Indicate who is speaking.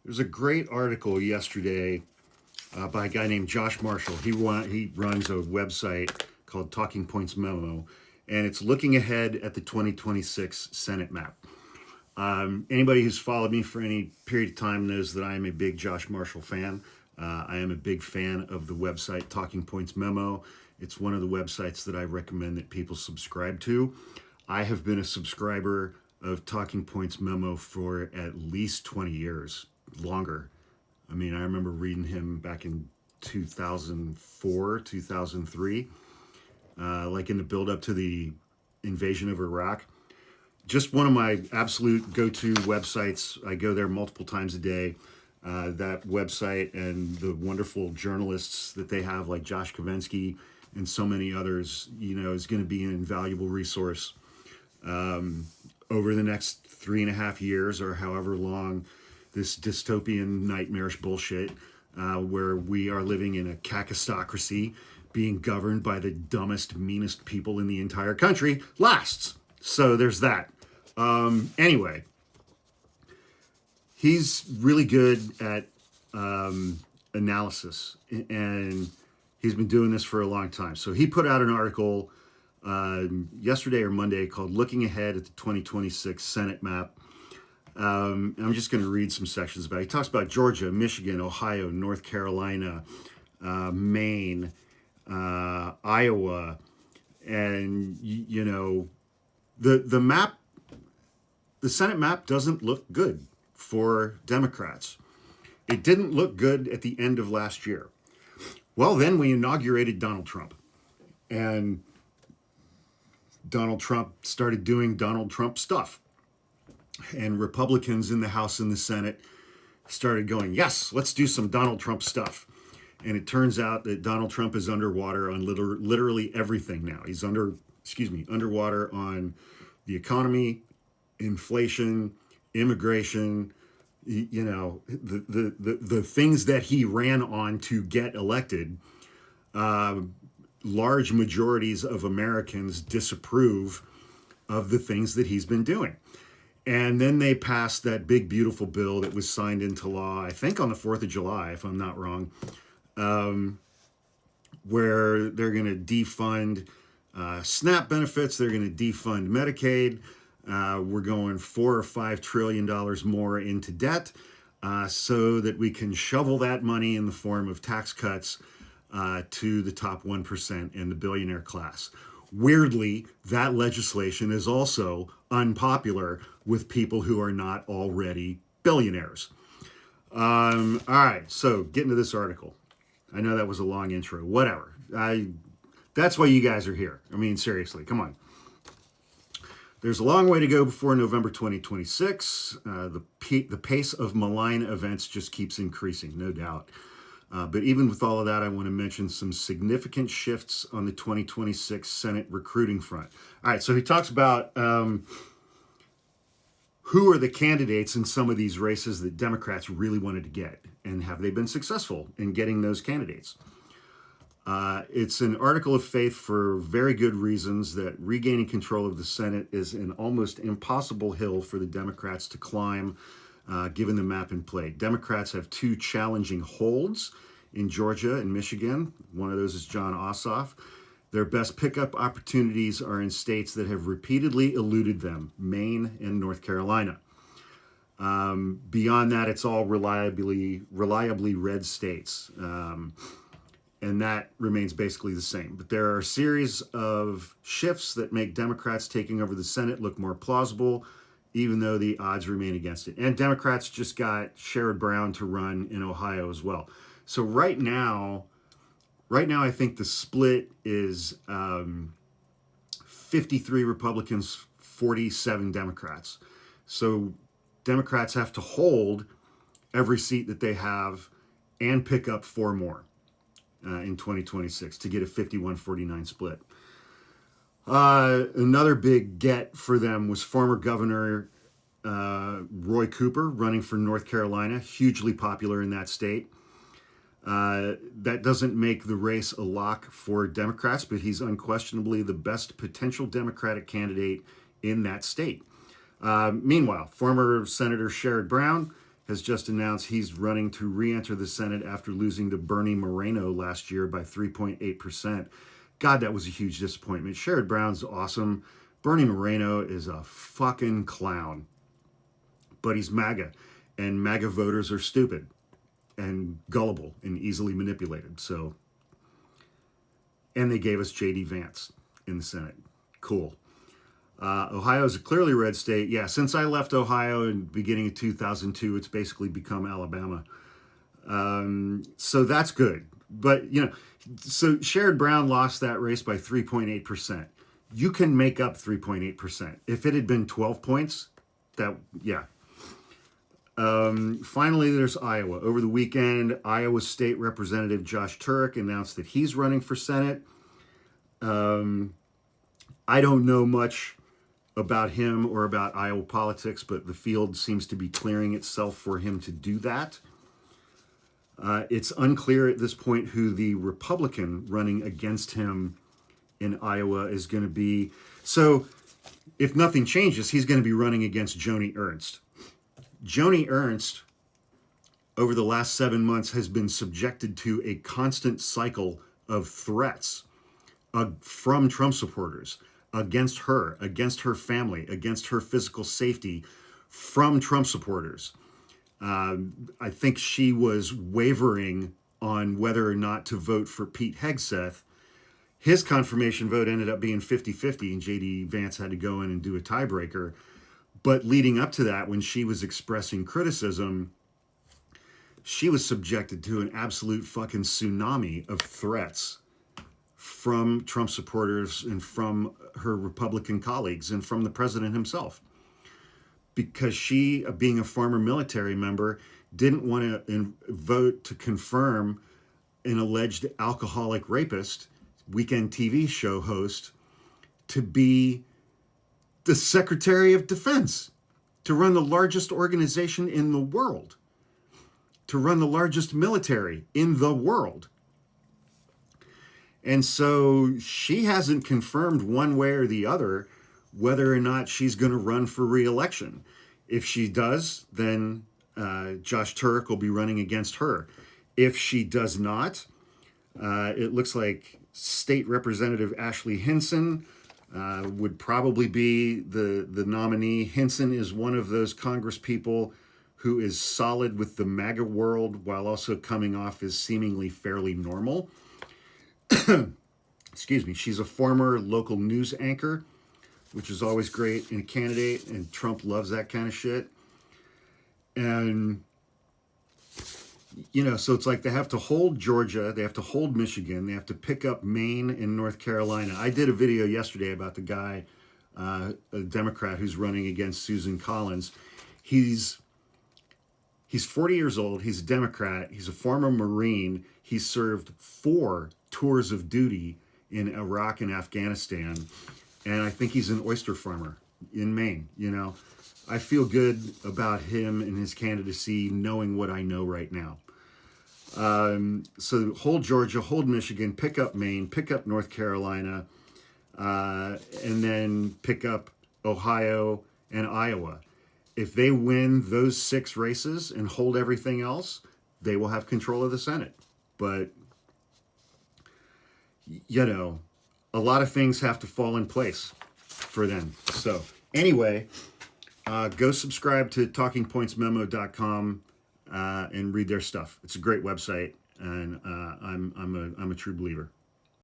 Speaker 1: There's a great article yesterday by a guy named Josh Marshall. He runs a website called Talking Points Memo, and it's looking ahead at the 2026 Senate map. Anybody who's followed me for any period of time knows that I am a big Josh Marshall fan. I am a big fan of the website Talking Points Memo. It's one of the websites that I recommend that people subscribe to. I have been a subscriber of Talking Points Memo for at least 20 years, longer. I mean, I remember reading him back in 2004, 2003, like in the build up to the invasion of Iraq. Just one of my absolute go-to websites. I go there multiple times a day. That website and the wonderful journalists that they have, like Josh Kovensky and so many others, is going to be an invaluable resource over the next 3.5 years or however long this dystopian nightmarish bullshit where we are living in a kakistocracy being governed by the dumbest, meanest people in the entire country lasts. So there's that. Anyway, he's really good at analysis, and he's been doing this for a long time. So he put out an article yesterday or Monday called Looking Ahead at the 2026 Senate Map. I'm just going to read some sections about it. He talks about Georgia, Michigan, Ohio, North Carolina, Maine, Iowa, and, the map, the Senate map doesn't look good for Democrats. It didn't look good at the end of last year. Well, then we inaugurated Donald Trump. And Donald Trump started doing Donald Trump stuff. And Republicans in the House and the Senate started going, yes, let's do some Donald Trump stuff. And it turns out that Donald Trump is underwater on literally everything now. He's underwater on the economy, inflation, immigration, the things that he ran on to get elected. Large majorities of Americans disapprove of the things that he's been doing. And then they passed that big, beautiful bill that was signed into law, I think on the 4th of July, if I'm not wrong, where they're going to defund SNAP benefits. They're going to defund Medicaid. We're going $4 or $5 trillion more into debt so that we can shovel that money in the form of tax cuts to the top 1% and the billionaire class. Weirdly, that legislation is also unpopular with people who are not already billionaires. All right, so getting to this article. I know that was a long intro. Whatever. That's why you guys are here. I mean, seriously, come on. There's a long way to go before November 2026. The pace of malign events just keeps increasing, no doubt. But even with all of that, I want to mention some significant shifts on the 2026 Senate recruiting front. All right, so he talks about who are the candidates in some of these races that Democrats really wanted to get, and have they been successful in getting those candidates? It's an article of faith for very good reasons that regaining control of the Senate is an almost impossible hill for the Democrats to climb, given the map in play. Democrats have two challenging holds in Georgia and Michigan. One of those is John Ossoff. Their best pickup opportunities are in states that have repeatedly eluded them, Maine and North Carolina. Beyond that, it's all reliably red states. And that remains basically the same. But there are a series of shifts that make Democrats taking over the Senate look more plausible, even though the odds remain against it. And Democrats just got Sherrod Brown to run in Ohio as well. So right now, I think the split is 53 Republicans, 47 Democrats. So Democrats have to hold every seat that they have and pick up 4 more in 2026 to get a 51-49 split. Another big get for them was former Governor Roy Cooper running for North Carolina, hugely popular in that state. That doesn't make the race a lock for Democrats, but he's unquestionably the best potential Democratic candidate in that state. Meanwhile, former Senator Sherrod Brown, has just announced he's running to re-enter the Senate after losing to Bernie Moreno last year by 3.8%. God, that was a huge disappointment. Sherrod Brown's awesome. Bernie Moreno is a fucking clown. But he's MAGA, and MAGA voters are stupid and gullible and easily manipulated. So, and they gave us J.D. Vance in the Senate. Cool. Ohio is a clearly red state. Yeah, since I left Ohio in the beginning of 2002, it's basically become Alabama. So that's good. But, you know, so Sherrod Brown lost that race by 3.8%. You can make up 3.8%. If it had been 12 points, that, yeah. Finally, there's Iowa. Over the weekend, Iowa State Representative Josh Turk announced that he's running for Senate. I don't know much about him or about Iowa politics, but the field seems to be clearing itself for him to do that. It's unclear at this point who the Republican running against him in Iowa is going to be. So if nothing changes, he's going to be running against Joni Ernst. Joni Ernst, over the last 7 months, has been subjected to a constant cycle of threats from Trump supporters against her family, against her physical safety from Trump supporters. I think she was wavering on whether or not to vote for Pete Hegseth. His confirmation vote ended up being 50-50, and J.D. Vance had to go in and do a tiebreaker. But leading up to that, when she was expressing criticism, she was subjected to an absolute fucking tsunami of threats from Trump supporters and from her Republican colleagues and from the president himself. Because she, being a former military member, didn't want to vote to confirm an alleged alcoholic rapist, weekend TV show host, to be the Secretary of Defense, to run the largest organization in the world, to run the largest military in the world. And so she hasn't confirmed one way or the other whether or not she's going to run for re-election. If she does, then Josh Turk will be running against her. If she does not, it looks like State Representative Ashley Henson would probably be the nominee. Henson is one of those Congress people who is solid with the MAGA world while also coming off as seemingly fairly normal. Excuse me. She's a former local news anchor, which is always great in a candidate, and Trump loves that kind of shit. And, you know, so it's like they have to hold Georgia, they have to hold Michigan, they have to pick up Maine and North Carolina. I did a video yesterday about the guy, a Democrat who's running against Susan Collins. He's 40 years old, he's a Democrat, he's a former Marine, he's served 4 tours of duty in Iraq and Afghanistan, and I think he's an oyster farmer in Maine. You know, I feel good about him and his candidacy, knowing what I know right now. So hold Georgia, hold Michigan, pick up Maine, pick up North Carolina, and then pick up Ohio and Iowa. If they win those 6 races and hold everything else, they will have control of the Senate. But, you know, a lot of things have to fall in place for them. So anyway, go subscribe to talkingpointsmemo.com and read their stuff. It's a great website, and I'm a true believer.